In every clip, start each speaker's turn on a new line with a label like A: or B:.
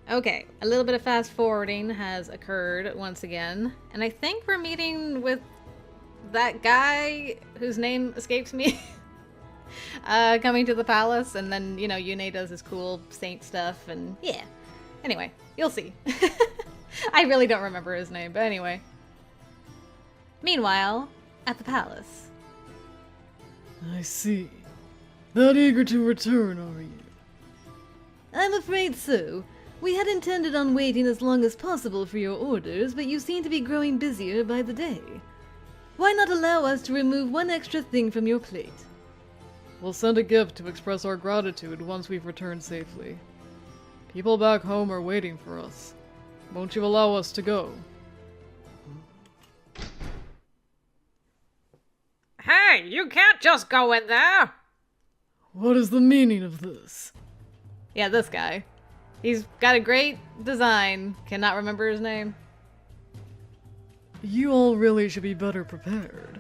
A: Okay, a little bit of fast forwarding has occurred once again, and I think we're meeting with that guy whose name escapes me. Coming to the palace, and then, you know, Yune does his cool saint stuff, and yeah. Anyway, you'll see. I really don't remember his name, but anyway. Meanwhile, at the palace.
B: I see. That eager to return, are you?
C: I'm afraid so. We had intended on waiting as long as possible for your orders, but you seem to be growing busier by the day. Why not allow us to remove one extra thing from your plate?
B: We'll send a gift to express our gratitude once we've returned safely. People back home are waiting for us. Won't you allow us to go?
D: Hey, you can't just go in there!
B: What is the meaning of this?
A: Yeah, this guy. He's got a great design. Cannot remember his name.
B: You all really should be better prepared.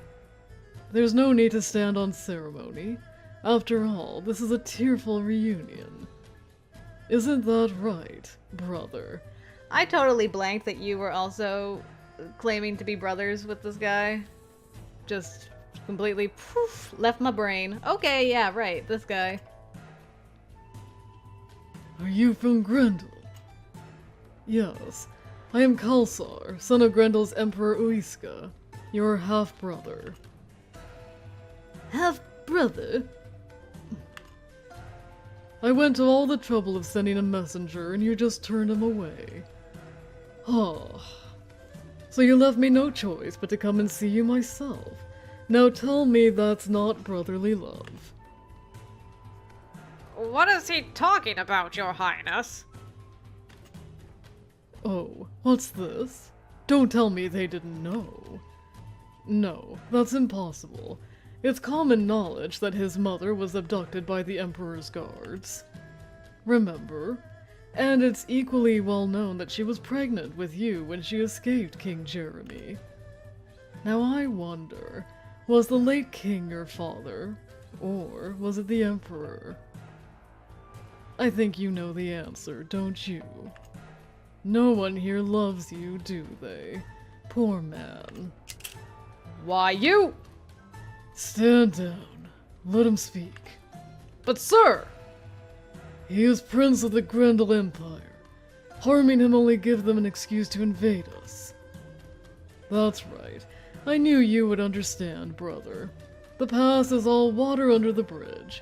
B: There's no need to stand on ceremony. After all, this is a tearful reunion. Isn't that right, brother?
A: I totally blanked that you were also claiming to be brothers with this guy. Just completely poof, left my brain. Okay, yeah, right, this guy.
B: Are you from Grendel? Yes, I am Kalsar, son of Grendel's Emperor Uiska, your half-brother.
C: Half-brother?
B: I went to all the trouble of sending a messenger and you just turned him away. Oh. So you left me no choice but to come and see you myself. Now tell me that's not brotherly love.
D: What is he talking about, Your Highness?
B: Oh, what's this? Don't tell me they didn't know. No, that's impossible. It's common knowledge that his mother was abducted by the Emperor's guards. Remember? And it's equally well known that she was pregnant with you when she escaped King Jereme. Now I wonder, was the late king your father? Or was it the Emperor? I think you know the answer, don't you? No one here loves you, do they? Poor man.
D: Why, you...
B: Stand down. Let him speak.
D: But sir!
B: He is prince of the Grendel Empire. Harming him only gives them an excuse to invade us. That's right. I knew you would understand, brother. The past is all water under the bridge.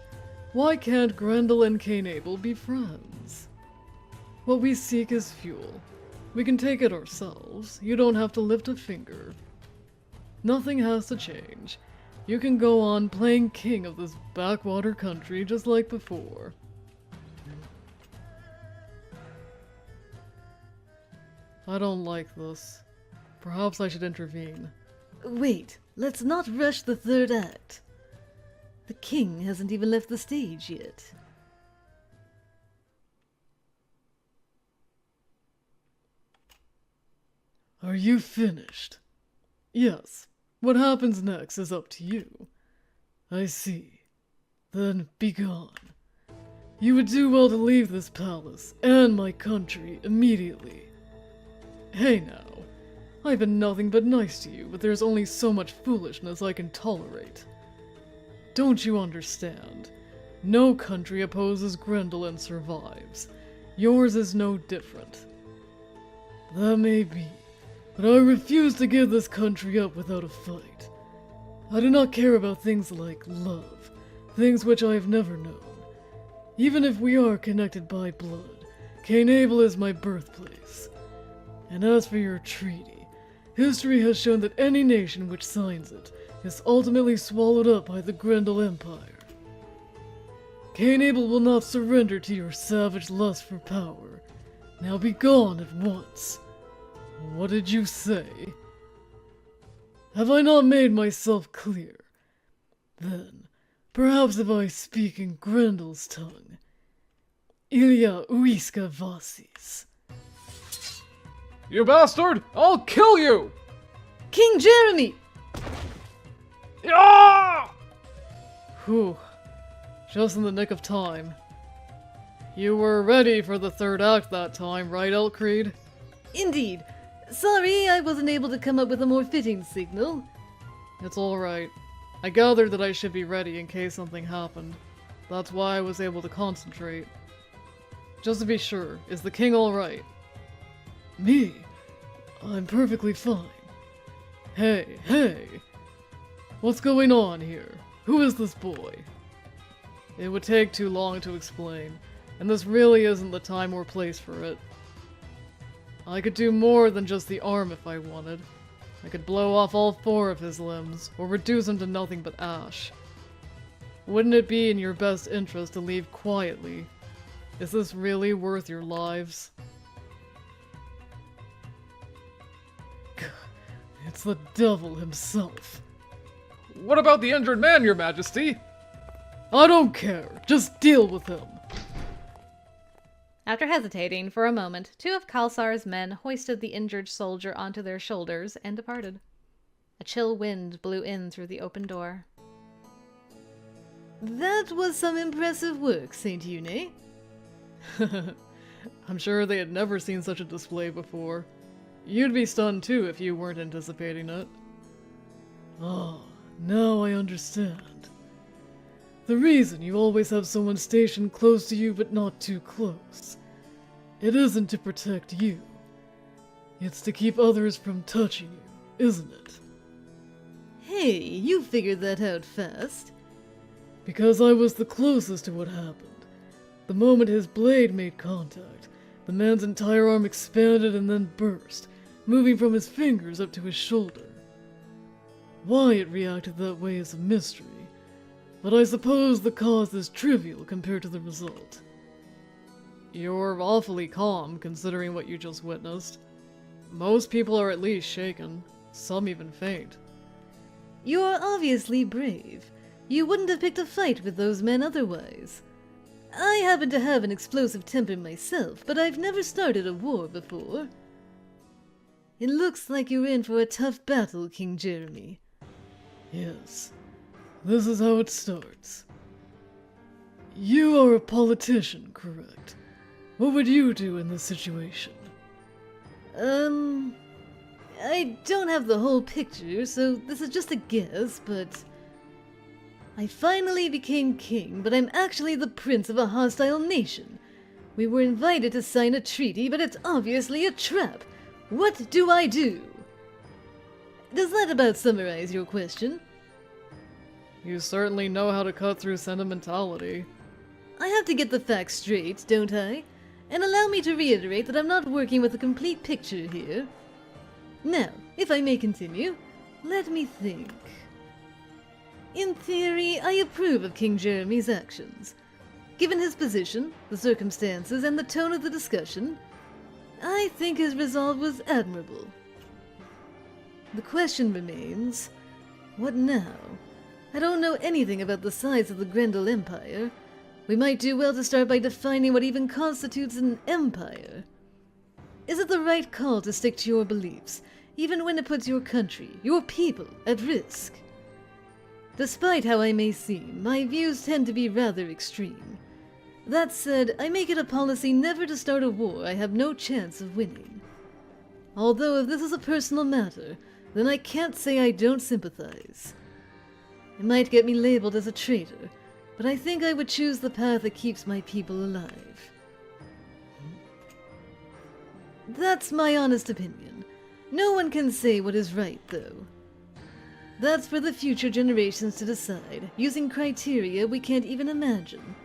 B: Why can't Grendel and Cainabel be friends? What we seek is fuel. We can take it ourselves. You don't have to lift a finger. Nothing has to change. You can go on playing king of this backwater country just like before. I don't like this. Perhaps I should intervene.
C: Wait, let's not rush the third act. The king hasn't even left the stage yet.
B: Are you finished? Yes. What happens next is up to you. I see. Then be gone. You would do well to leave this palace and my country immediately. Hey now. I've been nothing but nice to you, but there's only so much foolishness I can tolerate. Don't you understand? No country opposes Grendel and survives. Yours is no different. That may be, but I refuse to give this country up without a fight. I do not care about things like love, things which I have never known. Even if we are connected by blood, Cainabel is my birthplace. And as for your treaty, history has shown that any nation which signs it is ultimately swallowed up by the Grendel Empire. Cainabel will not surrender to your savage lust for power. Now be gone at once. What did you say? Have I not made myself clear? Then, perhaps if I speak in Grendel's tongue. Ilya Uiska Vasis.
E: You bastard! I'll kill you!
C: King Jereme!
E: Ah!
B: Whew. Just in the nick of time. You were ready for the third act that time, right, Eltcreed?
C: Indeed. Sorry, I wasn't able to come up with a more fitting signal.
B: It's alright. I gathered that I should be ready in case something happened. That's why I was able to concentrate. Just to be sure, is the king alright? Me? I'm perfectly fine. Hey! What's going on here? Who is this boy? It would take too long to explain, and this really isn't the time or place for it. I could do more than just the arm if I wanted. I could blow off all 4 of his limbs, or reduce him to nothing but ash. Wouldn't it be in your best interest to leave quietly? Is this really worth your lives? It's the devil himself.
E: What about the injured man, your majesty?
B: I don't care. Just deal with him.
A: After hesitating for a moment, 2 of Khalsar's men hoisted the injured soldier onto their shoulders and departed. A chill wind blew in through the open door.
C: That was some impressive work, Saint Yune.
B: I'm sure they had never seen such a display before. You'd be stunned too if you weren't anticipating it. Ah, now I understand. The reason you always have someone stationed close to you but not too close. It isn't to protect you. It's to keep others from touching you, isn't it?
C: Hey, you figured that out fast.
B: Because I was the closest to what happened. The moment his blade made contact, the man's entire arm expanded and then burst, moving from his fingers up to his shoulder. Why it reacted that way is a mystery, but I suppose the cause is trivial compared to the result. You're awfully calm considering what you just witnessed. Most people are at least shaken, some even faint.
C: You're obviously brave. You wouldn't have picked a fight with those men otherwise. I happen to have an explosive temper myself, but I've never started a war before. It looks like you're in for a tough battle, King Jereme.
B: Yes, this is how it starts. You are a politician, correct? What would you do in this situation?
C: I don't have the whole picture, so this is just a guess, but... I finally became king, but I'm actually the prince of a hostile nation. We were invited to sign a treaty, but it's obviously a trap. What do I do? Does that about summarize your question?
B: You certainly know how to cut through sentimentality.
C: I have to get the facts straight, don't I? And allow me to reiterate that I'm not working with a complete picture here. Now, if I may continue, let me think. In theory, I approve of King Jereme's actions. Given his position, the circumstances, and the tone of the discussion, I think his resolve was admirable. The question remains, what now? I don't know anything about the size of the Grendel Empire. We might do well to start by defining what even constitutes an empire. Is it the right call to stick to your beliefs, even when it puts your country, your people, at risk? Despite how I may seem, my views tend to be rather extreme. That said, I make it a policy never to start a war I have no chance of winning. Although if this is a personal matter, then I can't say I don't sympathize. It might get me labeled as a traitor, but I think I would choose the path that keeps my people alive. That's my honest opinion. No one can say what is right, though. That's for the future generations to decide, using criteria we can't even imagine.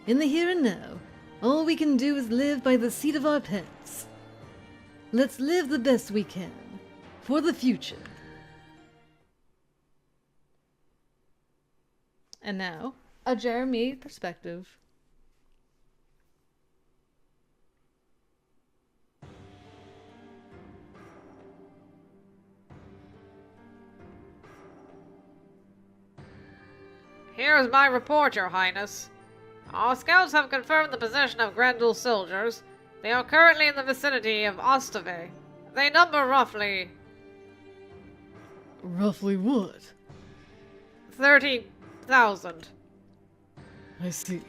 C: In the here and now, all we can do is live by the seat of our pants. Let's live the best we can, for the future.
A: And now, a Jereme perspective.
D: Here's my report, Your Highness. Our scouts have confirmed the position of Grendel's soldiers. They are currently in the vicinity of Ostave. They number roughly...
B: Roughly what?
D: 30,000.
B: I see.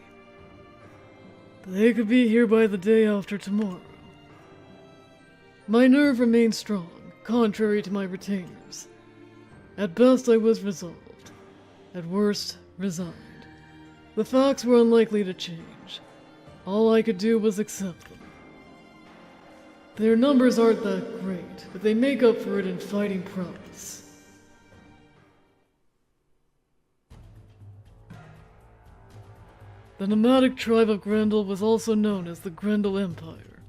B: They could be here by the day after tomorrow. My nerve remained strong, contrary to my retainers. At best I was resolved. At worst, resigned. The facts were unlikely to change. All I could do was accept them. Their numbers aren't that great, but they make up for it in fighting prowess. The nomadic tribe of Grendel was also known as the Grendel Empire.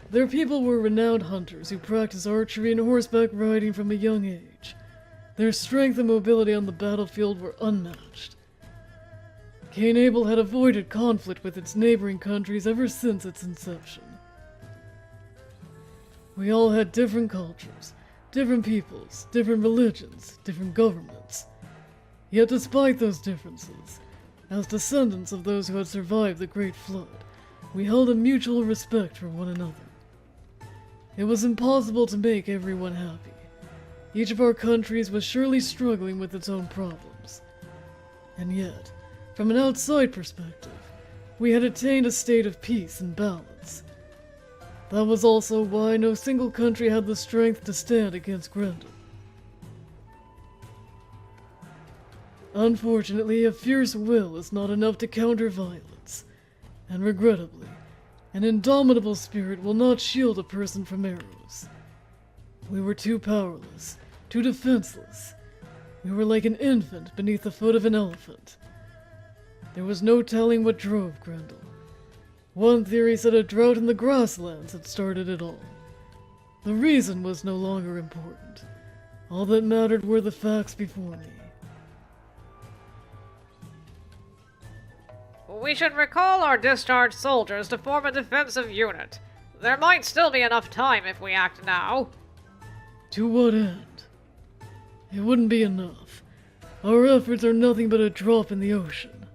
B: Their people were renowned hunters who practiced archery and horseback riding from a young age. Their strength and mobility on the battlefield were unmatched. Cainabel had avoided conflict with its neighboring countries ever since its inception. We all had different cultures, different peoples, different religions, different governments. Yet despite those differences, as descendants of those who had survived the Great Flood, we held a mutual respect for one another. It was impossible to make everyone happy. Each of our countries was surely struggling with its own problems. And yet, from an outside perspective, we had attained a state of peace and balance. That was also why no single country had the strength to stand against Grendel. Unfortunately, a fierce will is not enough to counter violence, and regrettably, an indomitable spirit will not shield a person from arrows. We were too powerless, too defenseless. We were like an infant beneath the foot of an elephant. There was no telling what drove Grendel. One theory said a drought in the grasslands had started it all. The reason was no longer important. All that mattered were the facts before me.
D: We should recall our discharged soldiers to form a defensive unit. There might still be enough time if we act now.
B: To what end? It wouldn't be enough. Our efforts are nothing but a drop in the ocean.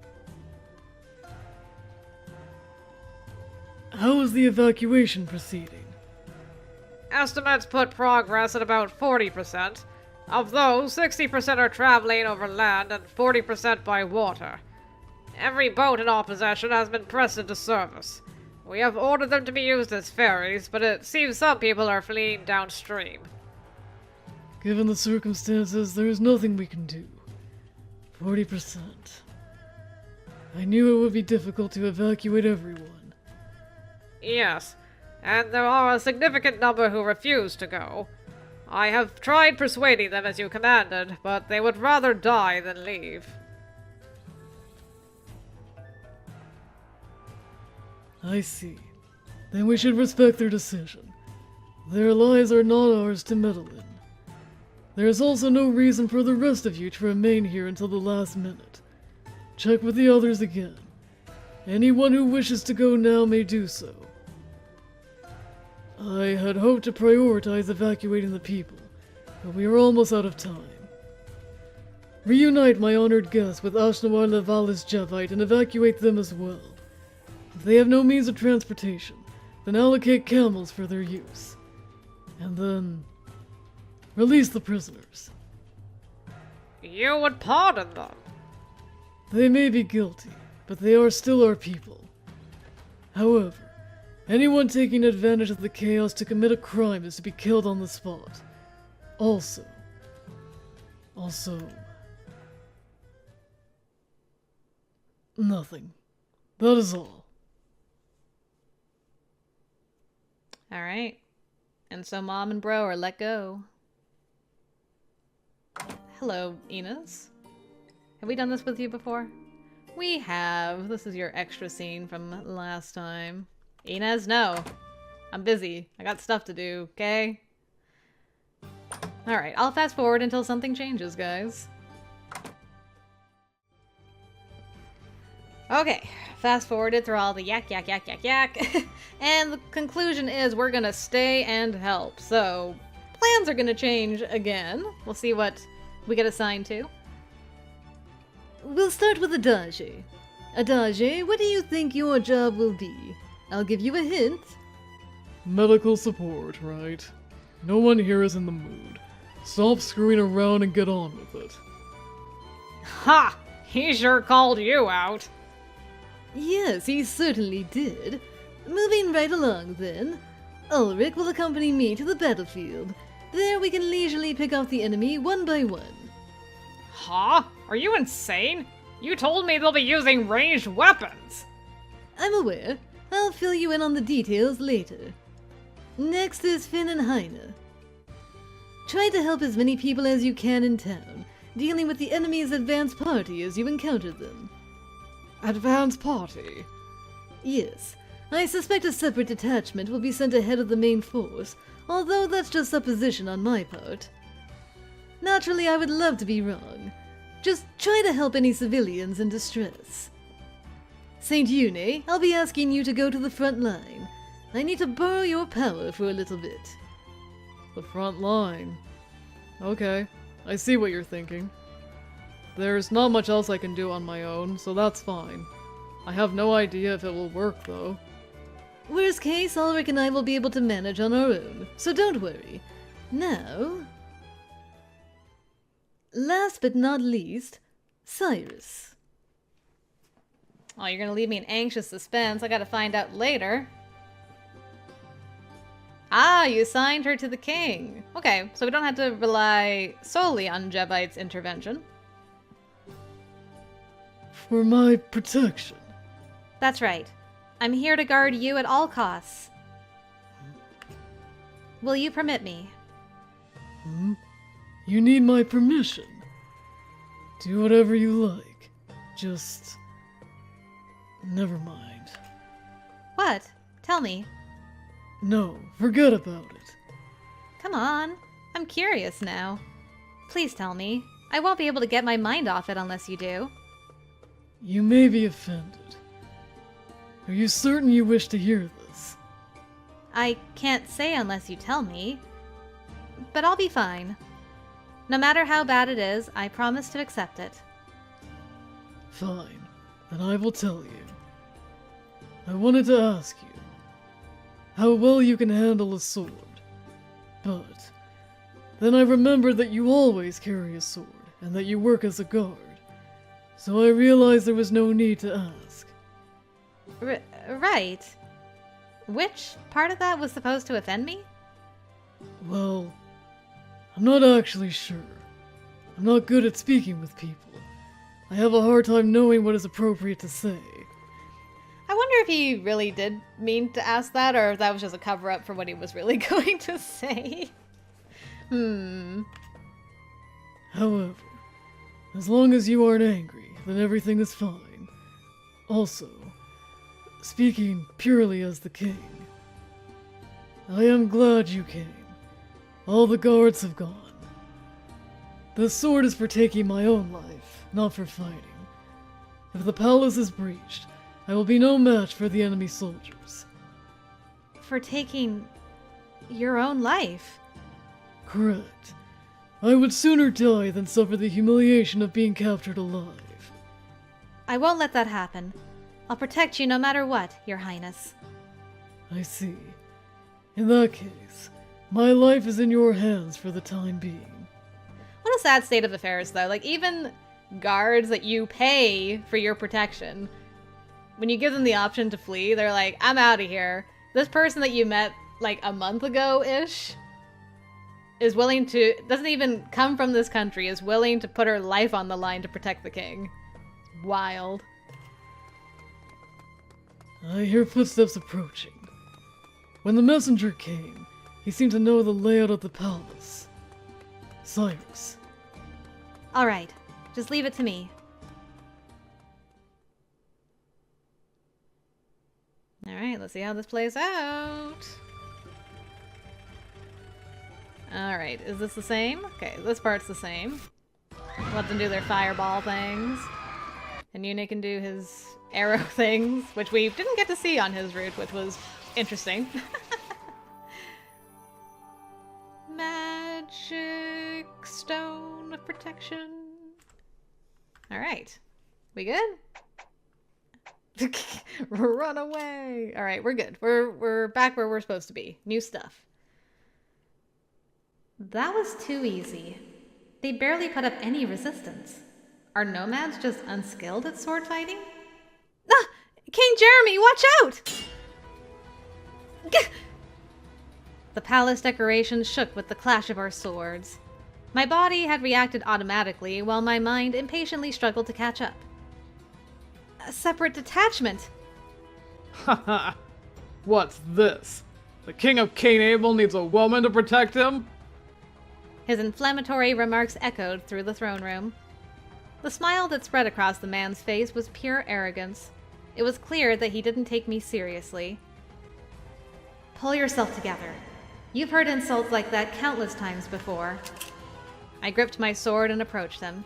B: How is the evacuation proceeding?
D: Estimates put progress at about 40%. Of those, 60% are traveling over land and 40% by water. Every boat in our possession has been pressed into service. We have ordered them to be used as ferries, but it seems some people are fleeing downstream.
B: Given the circumstances, there is nothing we can do. 40%. I knew it would be difficult to evacuate everyone.
D: Yes, and there are a significant number who refuse to go. I have tried persuading them as you commanded, but they would rather die than leave.
B: I see. Then we should respect their decision. Their lives are not ours to meddle in. There is also no reason for the rest of you to remain here until the last minute. Check with the others again. Anyone who wishes to go now may do so. I had hoped to prioritize evacuating the people, but we are almost out of time. Reunite my honored guests with Ashnawar Levalis Jevite and evacuate them as well. If they have no means of transportation, then allocate camels for their use. And then release the prisoners.
D: You would pardon them?
B: They may be guilty, but they are still our people. However, anyone taking advantage of the chaos to commit a crime is to be killed on the spot. Also, nothing. That is all.
A: Alright. And so Mom and Bro are let go. Hello, Ines. Have we done this with you before? We have. This is your extra scene from last time. Ines, no. I'm busy. I got stuff to do, okay? Alright, I'll fast forward until something changes, guys. Okay, fast forwarded through all the yak. And the conclusion is we're gonna stay and help. So, plans are gonna change again. We'll see what we get assigned to.
C: We'll start with Adage. Adage, what do you think your job will be? I'll give you a hint.
B: Medical support, right? No one here is in the mood. Stop screwing around and get on with it.
D: Ha! He sure called you out.
C: Yes, he certainly did. Moving right along, then. Ulrik will accompany me to the battlefield. There we can leisurely pick off the enemy one by one.
D: Huh? Are you insane? You told me they'll be using ranged weapons!
C: I'm aware. I'll fill you in on the details later. Next is Finn and Heine. Try to help as many people as you can in town, dealing with the enemy's advance party as you encounter them.
E: Advance party?
C: Yes, I suspect a separate detachment will be sent ahead of the main force, although that's just supposition on my part. Naturally, I would love to be wrong. Just try to help any civilians in distress. Saint Yune, I'll be asking you to go to the front line. I need to borrow your power for a little bit.
B: The front line. Okay, I see what you're thinking. There's not much else I can do on my own, so that's fine. I have no idea if it will work, though.
C: Worst case, Ulrik and I will be able to manage on our own, so don't worry. Now... last but not least, Cyrus.
A: Oh, you're gonna leave me in anxious suspense. I gotta find out later. Ah, you assigned her to the king. Okay, so we don't have to rely solely on Jevite's intervention.
B: For my protection.
A: That's right. I'm here to guard you at all costs. Will you permit me?
B: You need my permission. Do whatever you like. Just... never mind.
A: What? Tell me.
B: No, forget about it.
A: Come on. I'm curious now. Please tell me. I won't be able to get my mind off it unless you do.
B: You may be offended. Are you certain you wish to hear this?
A: I can't say unless you tell me. But I'll be fine. No matter how bad it is, I promise to accept it.
B: Fine, then I will tell you. I wanted to ask you how well you can handle a sword, but then I remembered that you always carry a sword and that you work as a guard, so I realized there was no need to ask.
A: Right. Which part of that was supposed to offend me?
B: Well, I'm not actually sure. I'm not good at speaking with people. I have a hard time knowing what is appropriate to say.
A: I wonder if he really did mean to ask that, or if that was just a cover-up for what he was really going to say.
B: However, as long as you aren't angry, then everything is fine. Also, speaking purely as the king, I am glad you came. All the guards have gone. The sword is for taking my own life, not for fighting. If the palace is breached, I will be no match for the enemy soldiers.
A: For taking your own life?
B: Correct. I would sooner die than suffer the humiliation of being captured alive.
A: I won't let that happen. I'll protect you no matter what, Your Highness.
B: I see. In that case, my life is in your hands for the time being.
A: What a sad state of affairs, though. Like, even guards that you pay for your protection, when you give them the option to flee, they're like, I'm out of here. This person that you met, like, a month ago-ish, is willing to, doesn't even come from this country, is willing to put her life on the line to protect the king. Wild.
B: I hear footsteps approaching. When the messenger came, he seemed to know the layout of the palace. Cyrus.
A: Alright, just leave it to me. Alright, let's see how this plays out. Alright, is this the same? Okay, this part's the same. Let them do their fireball things. And Yune can do his arrow things, which we didn't get to see on his route, which was interesting. Magic stone of protection. Alright. We good? Run away! Alright, we're good. We're back where we're supposed to be. New stuff. That was too easy. They barely put up any resistance. Are nomads just unskilled at sword fighting? Ah! King Jereme, watch out! The palace decorations shook with the clash of our swords. My body had reacted automatically, while my mind impatiently struggled to catch up. A separate detachment.
B: Haha. What's this? The king of Cainabel needs a woman to protect him?
A: His inflammatory remarks echoed through the throne room. The smile that spread across the man's face was pure arrogance. It was clear that he didn't take me seriously. Pull yourself together. You've heard insults like that countless times before. I gripped my sword and approached him.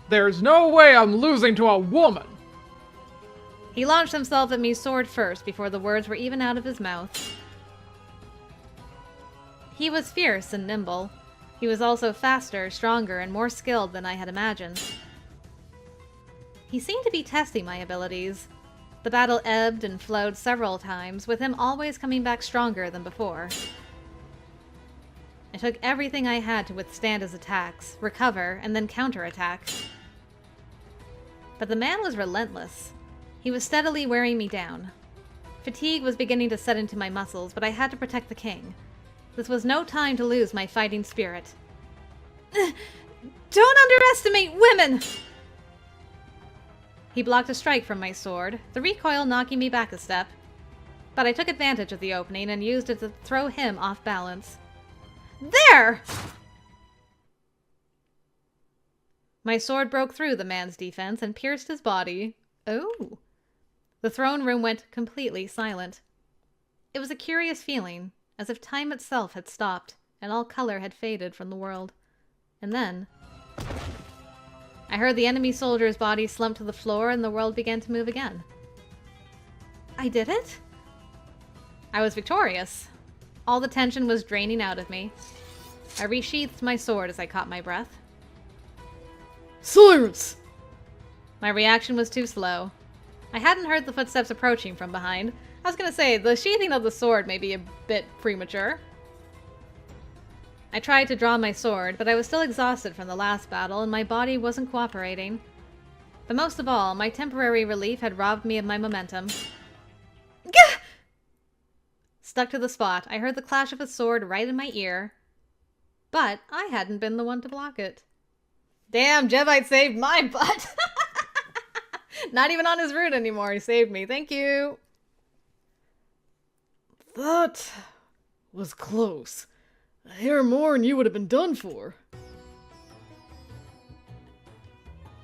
B: There's no way I'm losing to a woman!
A: He launched himself at me sword first before the words were even out of his mouth. He was fierce and nimble. He was also faster, stronger, and more skilled than I had imagined. He seemed to be testing my abilities. The battle ebbed and flowed several times, with him always coming back stronger than before. I took everything I had to withstand his attacks, recover, and then counterattack. But the man was relentless. He was steadily wearing me down. Fatigue was beginning to set into my muscles, but I had to protect the king. This was no time to lose my fighting spirit. Don't underestimate women! He blocked a strike from my sword, the recoil knocking me back a step. But I took advantage of the opening and used it to throw him off balance. There! My sword broke through the man's defense and pierced his body. Oh. The throne room went completely silent. It was a curious feeling, as if time itself had stopped and all color had faded from the world. And then I heard the enemy soldier's body slump to the floor and the world began to move again. I did it? I was victorious. All the tension was draining out of me. I resheathed my sword as I caught my breath.
B: Cyrus!
A: My reaction was too slow. I hadn't heard the footsteps approaching from behind. I was gonna say, the sheathing of the sword may be a bit premature. I tried to draw my sword, but I was still exhausted from the last battle and my body wasn't cooperating. But most of all, my temporary relief had robbed me of my momentum. Gah! Stuck to the spot, I heard the clash of a sword right in my ear. But I hadn't been the one to block it. Damn, Jevite saved my butt! Not even on his route anymore, he saved me. Thank you!
B: That was close. A hair more and you would have been done for.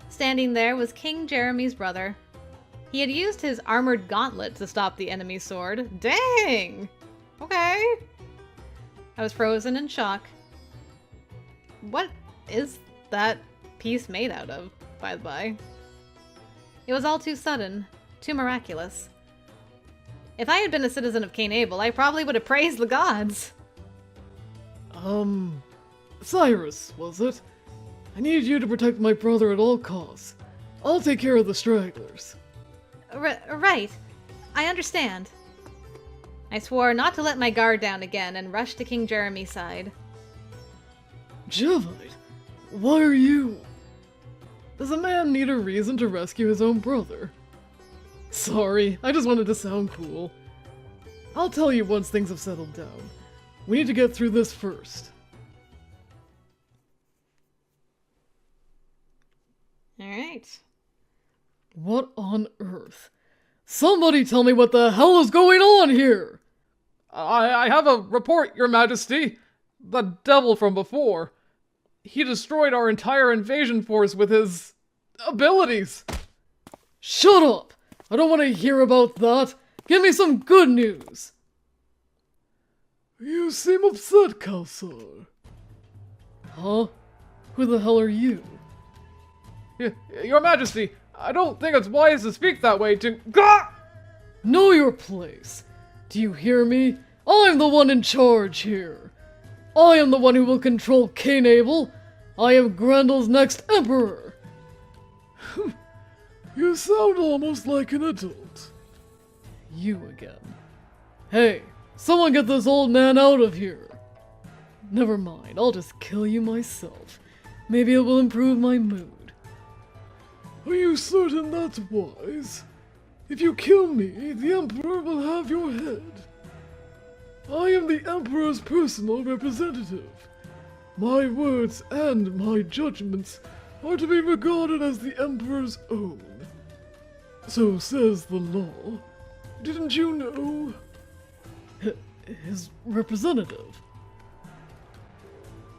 A: Standing there was King Jereme's brother. He had used his armored gauntlet to stop the enemy's sword. Dang! Okay. I was frozen in shock. What is that piece made out of, by the by? It was all too sudden, too miraculous. If I had been a citizen of Cainabel, I probably would have praised the gods.
B: Cyrus, was it? I need you to protect my brother at all costs. I'll take care of the stragglers.
A: Right. I understand. I swore not to let my guard down again and rushed to King Jereme's side.
B: Jevite, why are you... Does a man need a reason to rescue his own brother? Sorry, I just wanted to sound cool. I'll tell you once things have settled down. We need to get through this first.
A: Alright.
B: What on earth? Somebody tell me what the hell is going on here! I have a report, Your Majesty. The devil from before. He destroyed our entire invasion force with his... abilities. Shut up! I don't want to hear about that. Give me some good news. You seem upset, Kelsar. Huh? Who the hell are you? Your Majesty, I don't think it's wise to speak that way to... Gah! Know your place. Do you hear me? I'm the one in charge here. I am the one who will control Cainabel. I am Grendel's next emperor. You sound almost like an adult. You again. Hey, someone get this old man out of here. Never mind, I'll just kill you myself. Maybe it will improve my mood. Are you certain that's wise? If you kill me, the Emperor will have your head. I am the Emperor's personal representative. My words and my judgments are to be regarded as the Emperor's own. So says the law. Didn't you know?
E: His representative.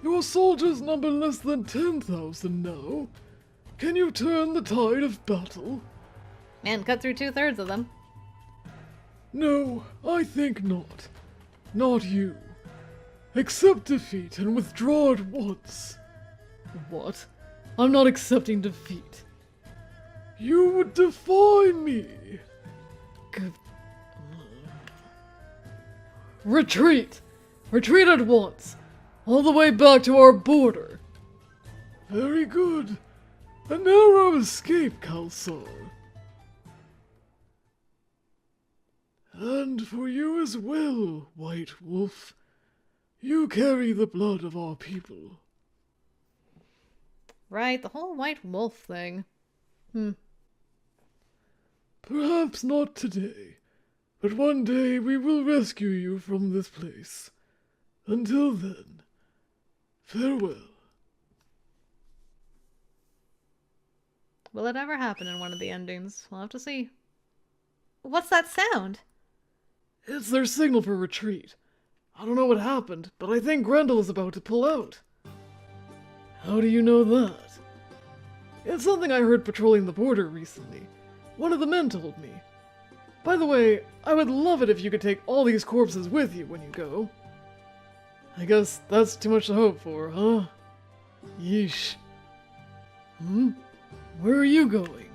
B: Your soldiers number less than 10,000 now. Can you turn the tide of battle?
A: Man, cut through 2/3 of them.
B: No, I think not. Not you. Accept defeat and withdraw at once.
E: What? I'm not accepting defeat.
B: You would defy me.
E: Good. Retreat! Retreat at once! All the way back to our border!
B: Very good. A narrow escape, Kalsar. And for you as well, White Wolf. You carry the blood of our people.
A: Right, the whole white wolf thing.
B: Perhaps not today, but one day we will rescue you from this place. Until then, farewell.
A: Will it ever happen in one of the endings? We'll have to see. What's that sound?
E: It's their signal for retreat. I don't know what happened, but I think Grendel is about to pull out. How do you know that? It's something I heard patrolling the border recently. One of the men told me. By the way, I would love it if you could take all these corpses with you when you go. I guess that's too much to hope for, huh? Yeesh. Where are you going?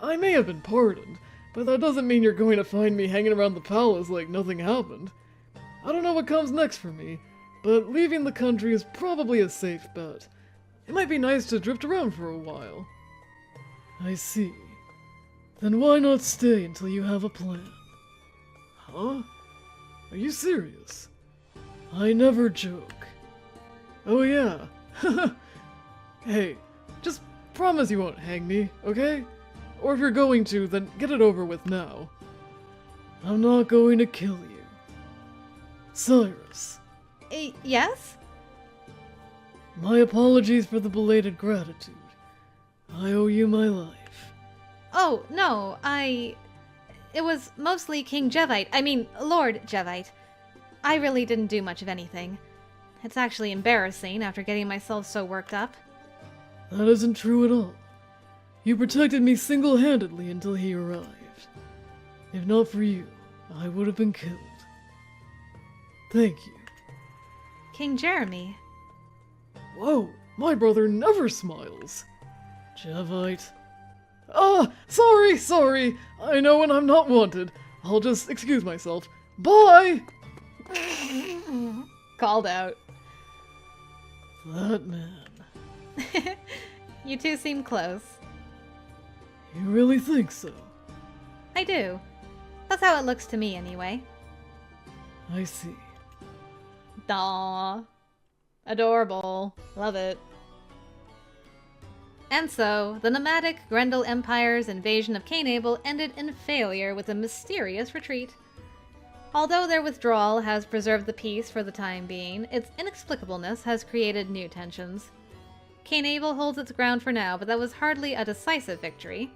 E: I may have been pardoned, but that doesn't mean you're going to find me hanging around the palace like nothing happened. I don't know what comes next for me, but leaving the country is probably a safe bet. It might be nice to drift around for a while. I see. Then why not stay until you have a plan? Huh? Are you serious? I never joke. Oh yeah. Hey, just promise you won't hang me, okay? Or if you're going to, then get it over with now. I'm not going to kill you. Cyrus.
A: Yes?
E: My apologies for the belated gratitude. I owe you my life.
A: Oh, no, It was mostly King Jevite. I mean, Lord Jevite. I really didn't do much of anything. It's actually embarrassing after getting myself so worked up.
E: That isn't true at all. You protected me single-handedly until he arrived. If not for you, I would have been killed. Thank you.
A: King Jereme.
E: Whoa, my brother never smiles. Jevite. Ah, sorry. I know when I'm not wanted. I'll just excuse myself. Bye!
A: Called out.
E: That man.
A: You two seem close.
E: You really think so?
A: I do. That's how it looks to me, anyway.
E: I see.
A: Aw. Adorable. Love it. And so, the nomadic Grendel Empire's invasion of Cainabel ended in failure with a mysterious retreat. Although their withdrawal has preserved the peace for the time being, its inexplicableness has created new tensions. Cainabel holds its ground for now, but that was hardly a decisive victory.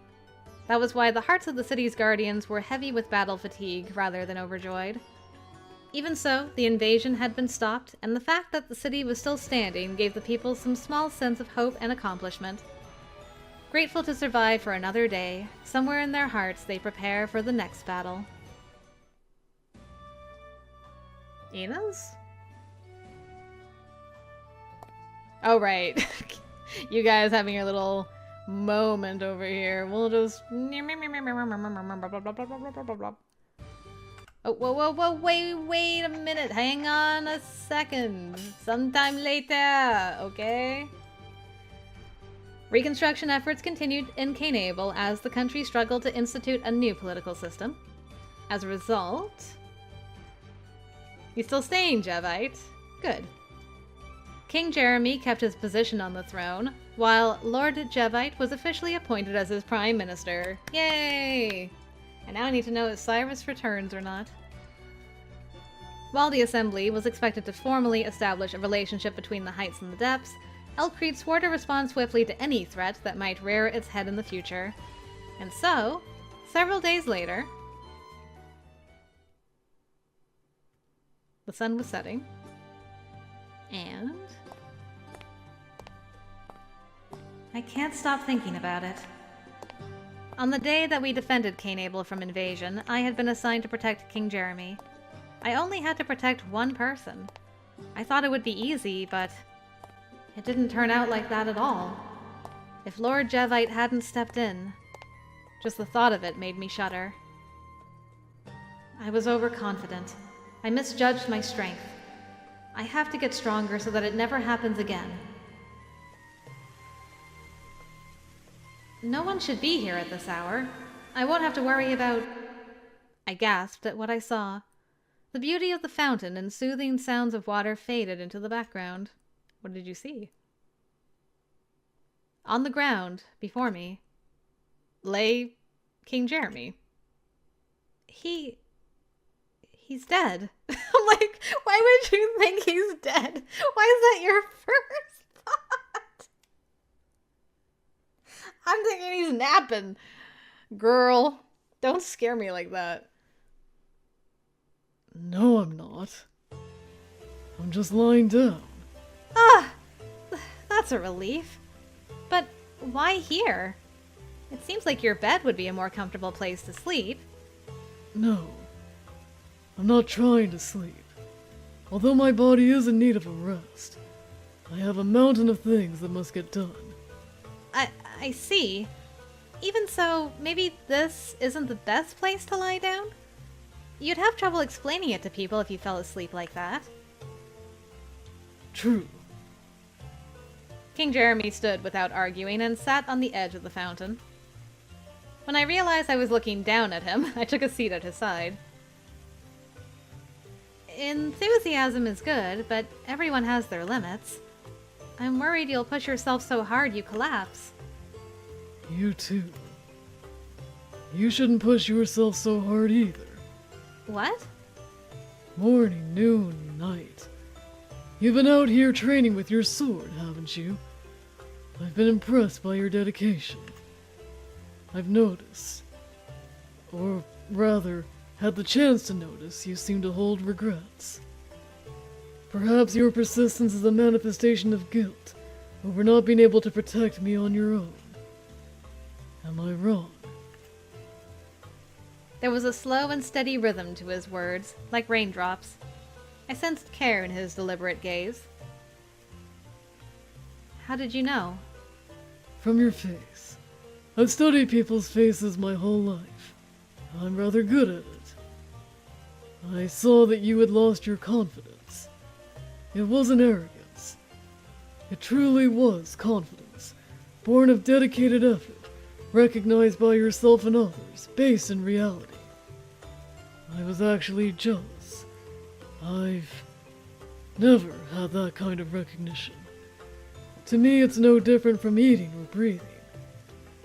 A: That was why the hearts of the city's guardians were heavy with battle fatigue rather than overjoyed. Even so, the invasion had been stopped, and the fact that the city was still standing gave the people some small sense of hope and accomplishment. Grateful to survive for another day, somewhere in their hearts they prepare for the next battle. Ines? Oh, right. You guys having your little moment over here. We'll just... Oh, whoa, wait a minute. Hang on a second. Sometime later, okay? Reconstruction efforts continued in Cainabel as the country struggled to institute a new political system. As a result... You still staying, Jevite? Good. King Jereme kept his position on the throne, while Lord Jevite was officially appointed as his Prime Minister. Yay! And now I need to know if Cyrus returns or not. While the Assembly was expected to formally establish a relationship between the Heights and the Depths, Eltcreed swore to respond swiftly to any threat that might rear its head in the future. And so, several days later, the sun was setting, and I can't stop thinking about it. On the day that we defended Cainabel from invasion, I had been assigned to protect King Jereme. I only had to protect one person. I thought it would be easy, but it didn't turn out like that at all. If Lord Jevite hadn't stepped in, just the thought of it made me shudder. I was overconfident. I misjudged my strength. I have to get stronger so that it never happens again. No one should be here at this hour. I won't have to worry about... I gasped at what I saw. The beauty of the fountain and soothing sounds of water faded into the background. What did you see? On the ground, before me, lay King Jereme. He's dead. I'm like, why would you think he's dead? Why is that your first thought? I'm thinking he's napping. Girl, don't scare me like that.
E: No, I'm not. I'm just lying down.
A: Ah, that's a relief. But why here? It seems like your bed would be a more comfortable place to sleep.
E: No. I'm not trying to sleep. Although my body is in need of a rest, I have a mountain of things that must get done.
A: I see. Even so, maybe this isn't the best place to lie down? You'd have trouble explaining it to people if you fell asleep like that.
E: True.
A: King Jereme stood without arguing and sat on the edge of the fountain. When I realized I was looking down at him, I took a seat at his side. Enthusiasm is good, but everyone has their limits. I'm worried you'll push yourself so hard you collapse.
E: You too. You shouldn't push yourself so hard either.
A: What?
E: Morning, noon, night. You've been out here training with your sword, haven't you? I've been impressed by your dedication. I've noticed, or rather, had the chance to notice, you seem to hold regrets. Perhaps your persistence is a manifestation of guilt over not being able to protect me on your own. Am I wrong?
A: There was a slow and steady rhythm to his words, like raindrops. I sensed care in his deliberate gaze. How did you know?
E: From your face. I've studied people's faces my whole life. I'm rather good at it. I saw that you had lost your confidence. It wasn't arrogance. It truly was confidence, born of dedicated effort, recognized by yourself and others, based in reality. I was actually jealous. I've never had that kind of recognition. To me, it's no different from eating or breathing.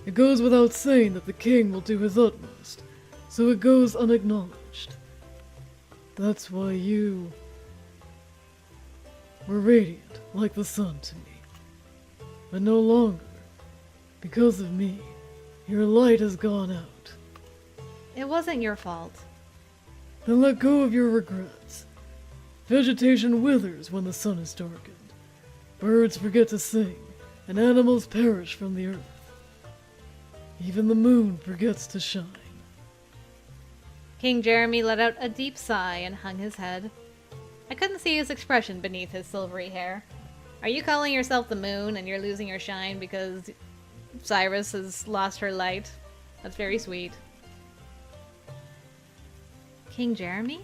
E: It goes without saying that the king will do his utmost, so it goes unacknowledged. That's why you were radiant like the sun to me. But no longer. Because of me, your light has gone out.
A: It wasn't your fault.
E: Then let go of your regrets. Vegetation withers when the sun is darkened. Birds forget to sing, and animals perish from the earth. Even the moon forgets to shine.
A: King Jereme let out a deep sigh and hung his head. I couldn't see his expression beneath his silvery hair. Are you calling yourself the moon and you're losing your shine because Cyrus has lost her light? That's very sweet. King Jereme?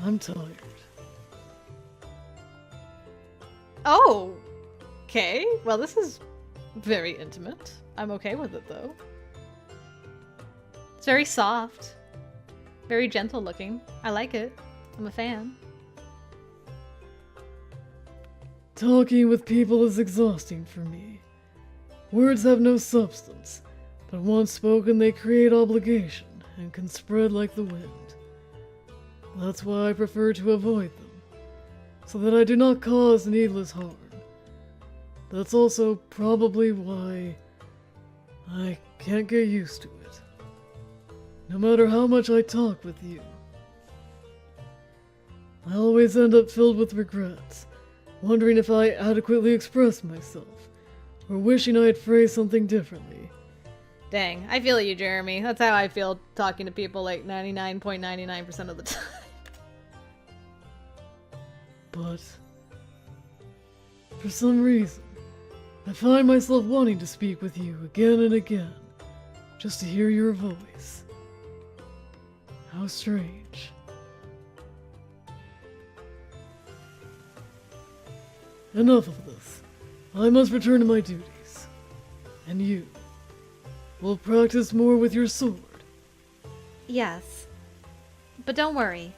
E: I'm tired.
A: Oh! Okay, well this is very intimate. I'm okay with it though. It's very soft. Very gentle looking. I like it. I'm a fan.
B: Talking with people is exhausting for me. Words have no substance, but once spoken they create obligation and can spread like the wind. That's why I prefer to avoid them, so that I do not cause needless harm. That's also probably why I can't get used to it. No matter how much I talk with you, I always end up filled with regrets, wondering if I adequately expressed myself, or wishing I had phrased something differently.
A: Dang, I feel you, Jeremy. That's how I feel talking to people like 99.99% of the time.
B: But for some reason, I find myself wanting to speak with you again and again, just to hear your voice. How strange. Enough of this. I must return to my duties. And you will practice more with your sword.
A: Yes. But don't worry.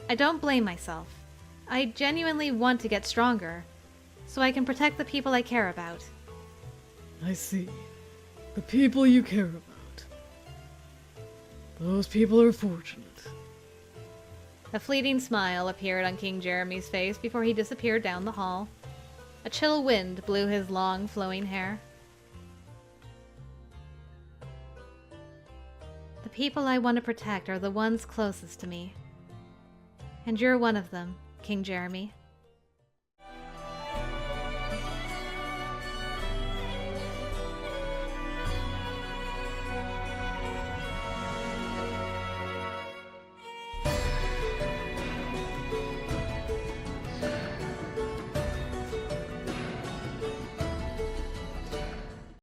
A: I don't blame myself. I genuinely want to get stronger, so I can protect the people I care about.
B: I see. The people you care about. Those people are fortunate.
A: A fleeting smile appeared on King Jeremy's face before he disappeared down the hall. A chill wind blew his long, flowing hair. The people I want to protect are the ones closest to me. And you're one of them, King Jereme.